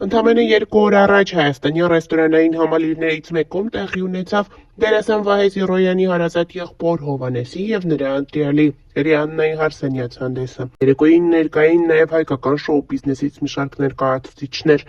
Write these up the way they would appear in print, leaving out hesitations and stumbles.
Ընդամենը 2 օր առաջ հայաստանյան ռեստորանային համալիրներից մեկում տեղի ունեցավ դերասան Վահե Զիրոյանի հարազատ եղբոր Հովհաննեսի և նրա ընտրյալի Ռիաննայի Հարսանյաց հանդեսը։ Երեկոյին ներկային նաև հայկական շոու բիզնեսից մի շարք ներկայացուցիչներ։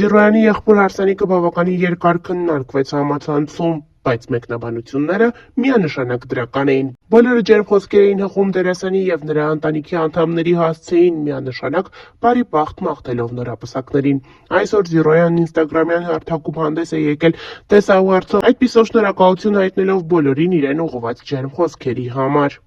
Զիրոյանի եղբոր Հարսանիկը բավականին երկար քննարկվեց համացանցում, բայց մեկնաբանությունները միանշանակ դրական էին։ Բոլորը ջերմ խոսքեր էին հղում դերասանի և նրա ընտանիքի անդամների հասցեին միանշանակ բարի բախտ մաղթելով նորապսակներին։ Այսօր Զիրոյանն ինստագրամյան հարթակում հանդես է եկել տեսահաղորդով, այդպիսով շնորհակալություն հայտնելով բոլորին իրեն ուղղված ջերմ խոսքերի համար։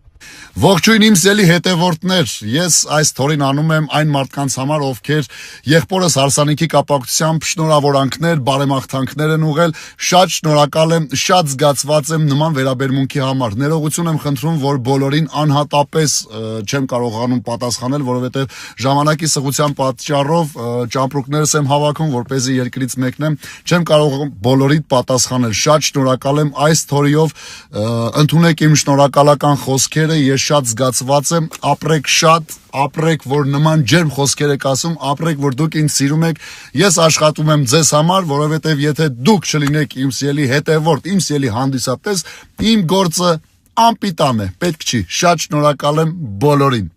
Ողջույն իմ սիրելի հետևորդներ, ես այս թորին անում եմ այն մարդկանց համար, ովքեր եղբորս Հարսանիքի կապակցությամբ շնորհավորանքներ, բարեմաղթանքներ են ուղղել, շատ շնորհակալ եմ, շատ զգացված եմ նման վերաբերմունքի համար։ Ներողություն եմ խնդրում, որ բոլորին անհատապես չեմ կարողանում պատասխանել, որովհետև ժամանակի սղության պատճառով ճամպրուկներս եմ հավաքում, որպեսզի երկրից մեկնեմ, չեմ կարող բոլորիդ պատասխանել։ Շատ շնորհակալ եմ այս թորիով, ընդունեք իմ շնորհակալական խոսքերը, ես շատ զգացված եմ, ապրեք շատ, ապրեք, որ նման ջերմ խոսքեր եք ասում, ապրեք, որ դուք ինձ սիրում եք, ես աշխատում եմ ձեզ համար, որովհետև եթե դուք չլինեք իմ սիրելի հետևորդ, իմ սիրելի հանդիսատես, իմ գործը անպիտան է, պետք չի, շատ շնորհակալ եմ բոլորին։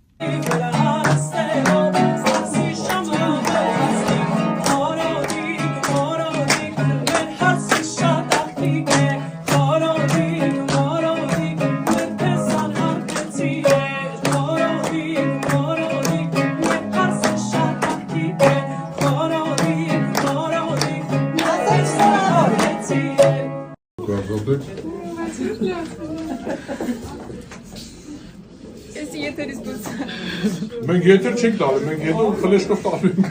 Մենք եթեր չենք տալի, մենք հետո ֆլեշկով տալու ենք։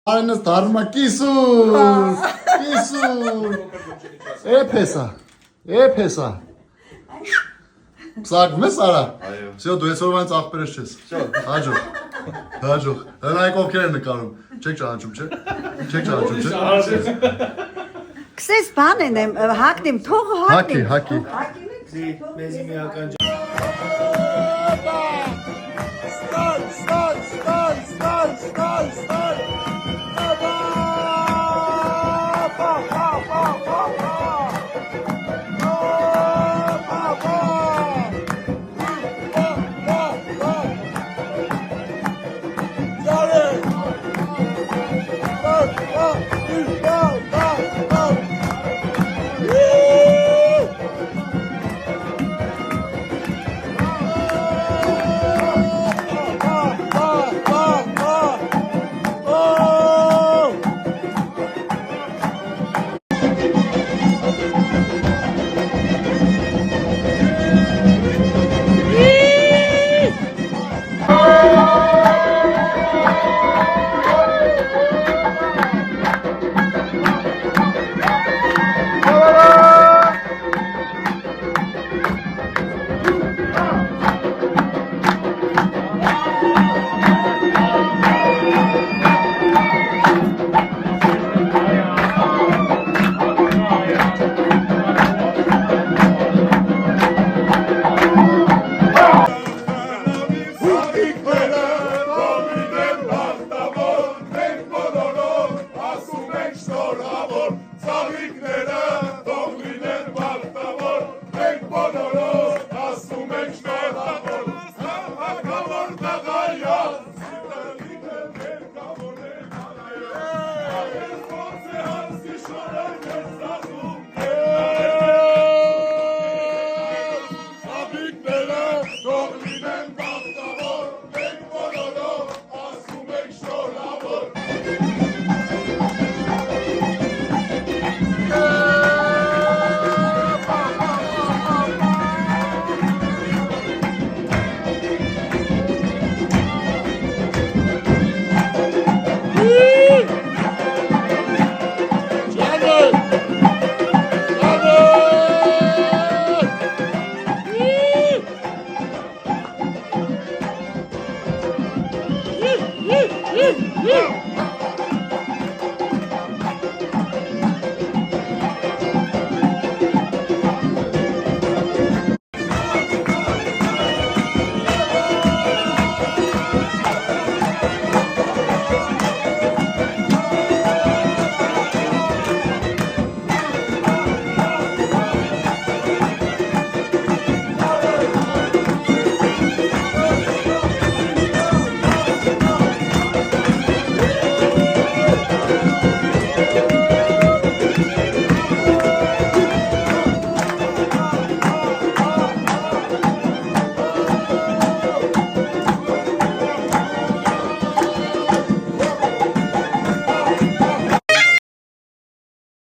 Այնս դառնա կիսուր։ Էփեսա։ Սակում ես արա։ Всё, դու այսօր վանց աղբերս չես։ Հաջող։ Հնայք ովքեր են նկարում։ Չեք ճանաչում, չէ։ Քսես բան եմ, հակնեմ, թող Հակի։ Մեզի միական Start.